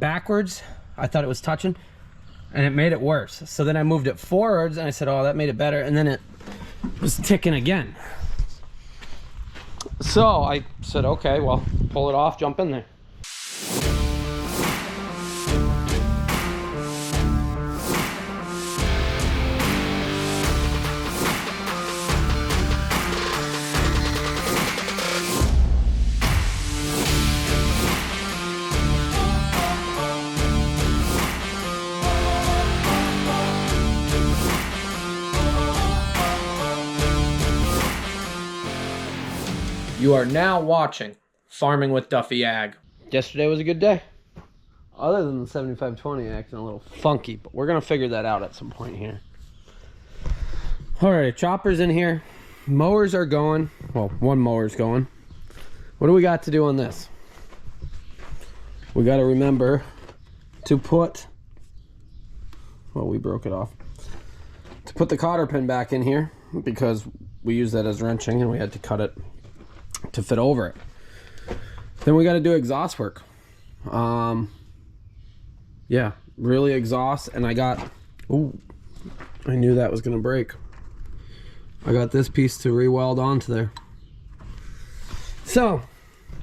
backwards. I thought it was touching and it made it worse. So then I moved it forwards and I said, oh, that made it better. And then it was ticking again. So I said, okay, well, pull it off, jump in there. You are now watching Farming with Duffy Ag. Yesterday was a good day. Other than the 7520 acting a little funky, but we're gonna figure that out at some point here. All right, chopper's in here. Mowers are going. Well, one mower's going. What do we got to do on this? We got to remember to put, well, we broke it off. To put the cotter pin back in here because we use that as wrenching and we had to cut it to fit over it. Then we got to do exhaust work. Yeah, really exhaust. And I got, ooh, I knew that was gonna break. I got this piece to re-weld onto there. So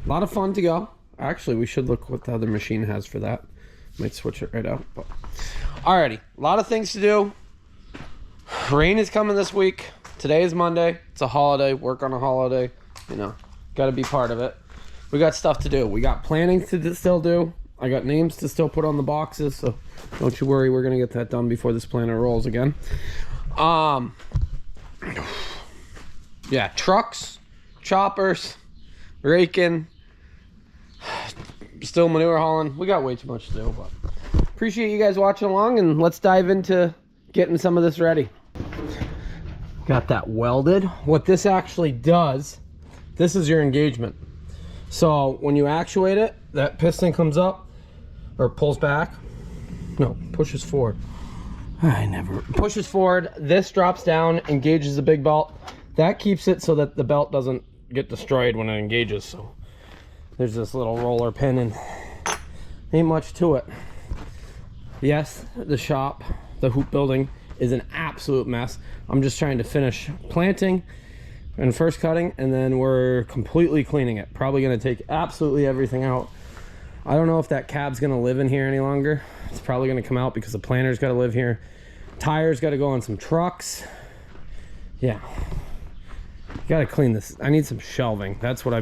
a lot of fun to go. Actually, we should look what the other machine has for that. Might switch it right out, but alrighty, a lot of things to do. Rain is coming this week. Today is Monday. It's a holiday. Work on a holiday, you know, got to be part of it. We got stuff to do. We got planning to still do. I got names to still put on the boxes, so don't you worry. We're gonna get that done before this planner rolls again. Yeah, trucks, choppers, raking, still manure hauling. We got way too much to do, but appreciate you guys watching along, and let's dive into getting some of this ready. Got that welded. What this actually does, this is your engagement. So when you actuate it, that piston comes up or pulls back. No, pushes forward. I never pushes forward. This drops down, engages the big belt. That keeps it so that the belt doesn't get destroyed when it engages. So there's this little roller pin and ain't much to it. Yes, the shop, the hoop building is an absolute mess. I'm just trying to finish planting and first cutting, and then we're completely cleaning it. Probably gonna take absolutely everything out. I don't know if that cab's gonna live in here any longer. It's probably gonna come out because the planter's gotta live here. Tires gotta go on some trucks. Yeah, gotta clean this. I need some shelving. That's what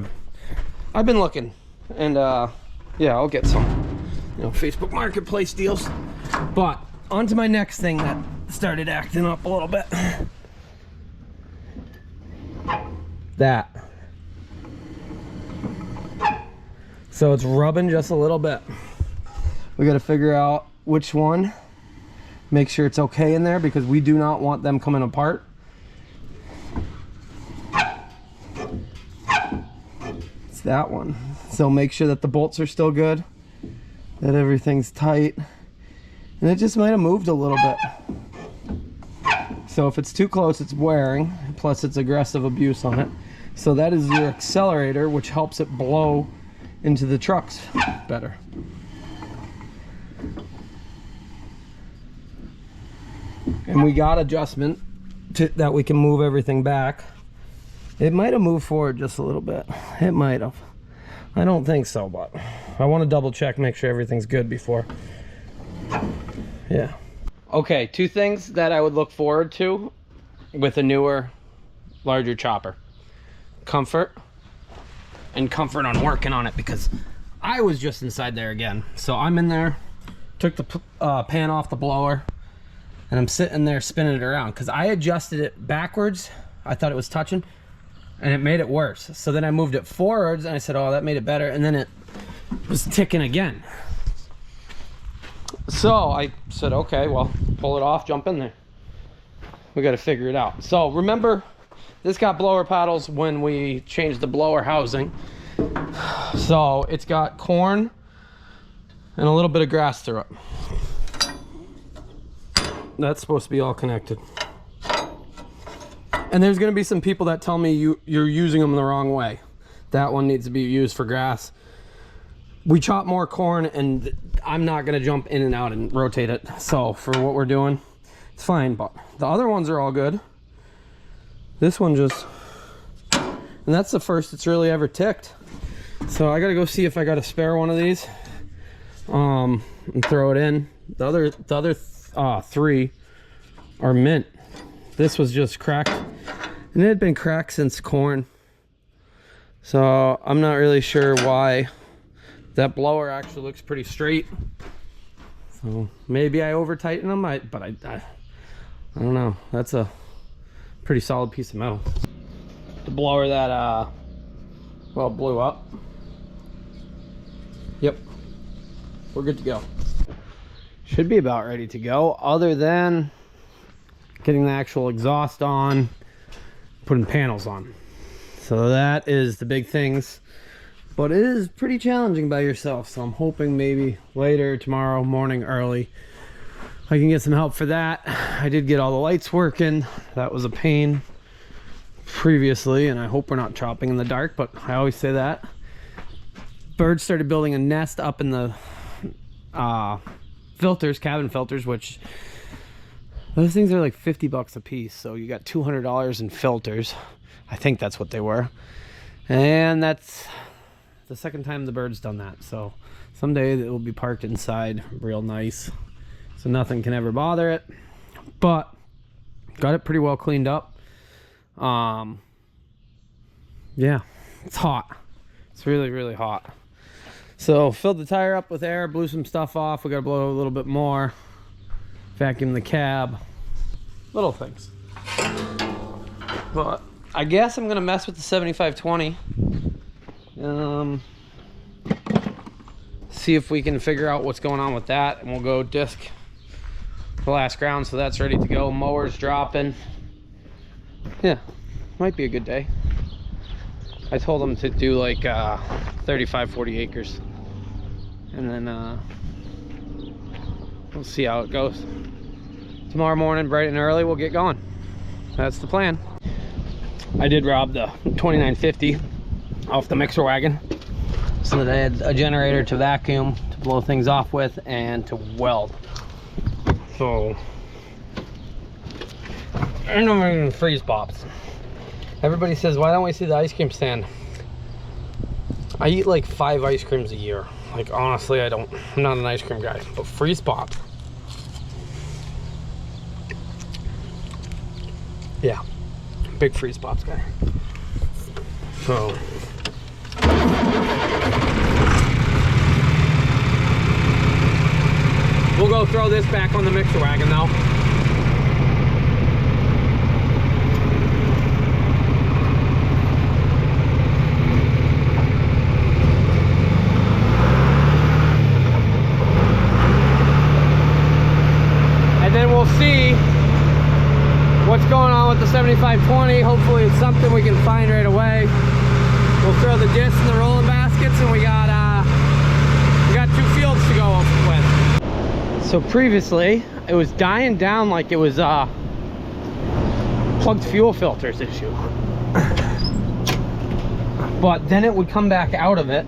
I've been looking. And yeah, I'll get some, you know, Facebook Marketplace deals. But on to my next thing that started acting up a little bit. That. So it's rubbing just a little bit. We got to figure out which one. Make sure it's okay in there because we do not want them coming apart. It's that one. So make sure that the bolts are still good, that everything's tight. And it just might have moved a little bit. So if it's too close, it's wearing, plus it's aggressive abuse on it. So that is your accelerator, which helps it blow into the trucks better. And we got adjustment that we can move everything back. It might have moved forward just a little bit. It might have. I don't think so, but I want to double check, make sure everything's good before. Yeah. Okay, two things that I would look forward to with a newer, larger chopper. Comfort, and comfort on working on it, because I was just inside there again. So I'm in there, took the pan off the blower, and I'm sitting there spinning it around because I adjusted it backwards. I thought it was touching, and it made it worse. So then I moved it forwards, and I said, oh, that made it better, and then it was ticking again. So I said, okay, well, pull it off, jump in there. We got to figure it out. So remember, this got blower paddles when we changed the blower housing. So it's got corn and a little bit of grass through it. That's supposed to be all connected. And there's going to be some people that tell me you're using them the wrong way. That one needs to be used for grass. We chop more corn, and I'm not gonna jump in and out and rotate it. So for what we're doing, it's fine, but the other ones are all good. This one just, and that's the first it's really ever ticked. So I gotta go see if I got a spare one of these, and throw it in. The other three are mint. This was just cracked, and it had been cracked since corn. So I'm not really sure why. That blower actually looks pretty straight. So maybe I over tighten them, but I don't know. That's a pretty solid piece of metal. The blower that well, blew up. Yep, we're good to go. Should be about ready to go, other than getting the actual exhaust on, putting panels on. So that is the big things, but it is pretty challenging by yourself. So I'm hoping maybe later tomorrow morning early I can get some help for that. I did get all the lights working. That was a pain previously, and I hope we're not chopping in the dark, but I always say that. Birds started building a nest up in the filters, cabin filters, which those things are like 50 bucks a piece. So you got $200 in filters. I think that's what they were. And that's the second time the bird's done that. So someday it will be parked inside real nice, so nothing can ever bother it. But got it pretty well cleaned up. Yeah, it's hot. It's really, really hot. So filled the tire up with air, blew some stuff off. We got to blow a little bit more. Vacuum the cab. Little things. But I guess I'm gonna mess with the 7520. See if we can figure out what's going on with that, and we'll go disc the last ground, so that's ready to go. Mower's dropping. Yeah, might be a good day. I told them to do like 35-40 acres, and then we'll see how it goes. Tomorrow morning, bright and early, we'll get going. That's the plan. I did rob the 2950 off the mixer wagon, so that I had a generator to vacuum, to blow things off with, and to weld. So, and I'm making freeze pops. Everybody says, why don't we see the ice cream stand? I eat like 5 ice creams a year. Like, honestly, I'm not an ice cream guy, but freeze pops. Yeah, big freeze pops guy. So we'll go throw this back on the mixer wagon though. And then we'll see what's going on with the 7520. Hopefully it's something we can find right away. We'll throw the discs in the rolling baskets, and we got 2 fields to go with. So previously it was dying down like it was plugged fuel filters issue, but then it would come back out of it.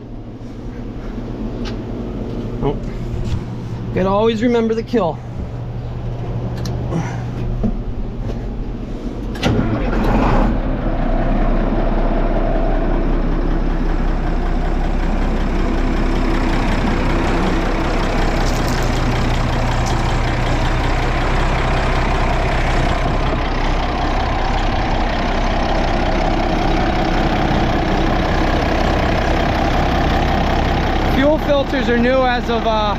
Oh, gotta always remember the kill. Filters are new as of a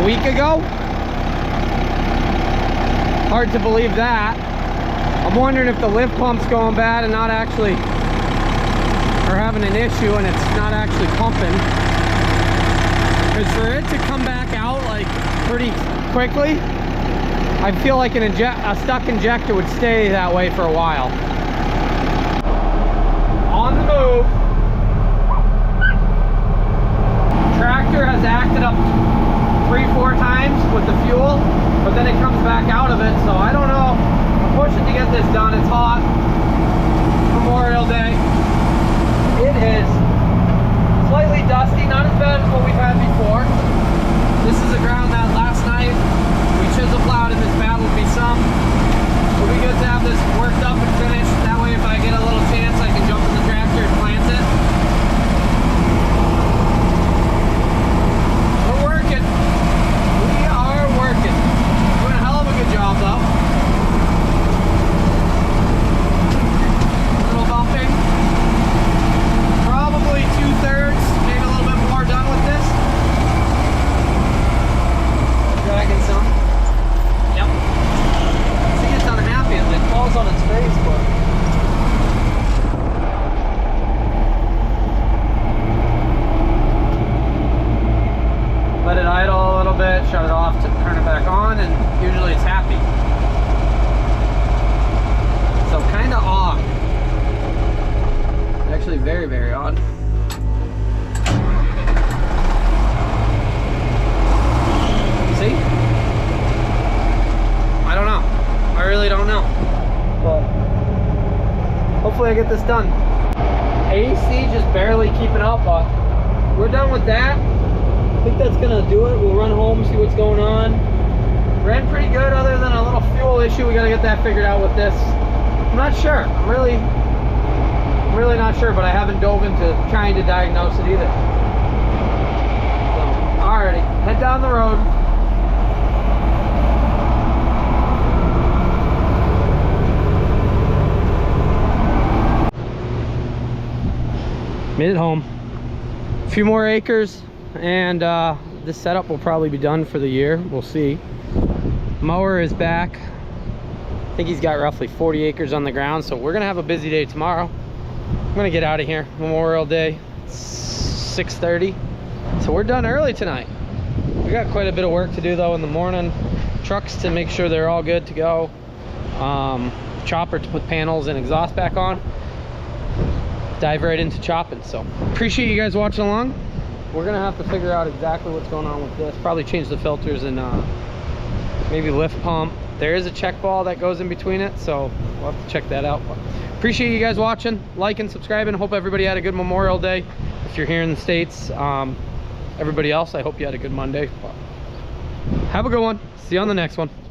week ago. Hard to believe that. I'm wondering if the lift pump's going bad and not actually, or having an issue and it's not actually pumping. Because for it to come back out like pretty quickly, I feel like a stuck injector would stay that way for a while. On the move. Tractor has acted up 3-4 times with the fuel, but then it comes back out of it, so I don't know. I'm pushing to get this done. It's hot. Memorial Day. It is slightly dusty, not as bad as what we've had before. let it idle a little bit, shut it off to turn it back on, and usually it's happy. So kind of odd. Actually very, very odd. See? I don't know. I really don't know. But hopefully I get this done. AC just barely keeping up, but we're done with that. I think that's gonna do it. We'll run home, see what's going on. Ran pretty good other than a little fuel issue. We gotta get that figured out with this. I'm not sure. I'm really not sure, but I haven't dove into trying to diagnose it either. So, alrighty, head down the road. Made it home. A few more acres, and this setup will probably be done for the year. We'll see. Mower is back. I think he's got roughly 40 acres on the ground, so we're gonna have a busy day tomorrow. I'm gonna get out of here. Memorial Day, 6:30. So we're done early tonight. We got quite a bit of work to do though in the morning. Trucks to make sure they're all good to go. Chopper to put panels and exhaust back on. Dive right into chopping. So appreciate you guys watching along. We're gonna have to figure out exactly what's going on with this. Probably change the filters and maybe lift pump. There is a check ball that goes in between it, so we'll have to check that out. But appreciate you guys watching, liking, subscribing. Hope everybody had a good Memorial Day if you're here in the States. Everybody else, I hope you had a good Monday. But have a good one. See you on the next one.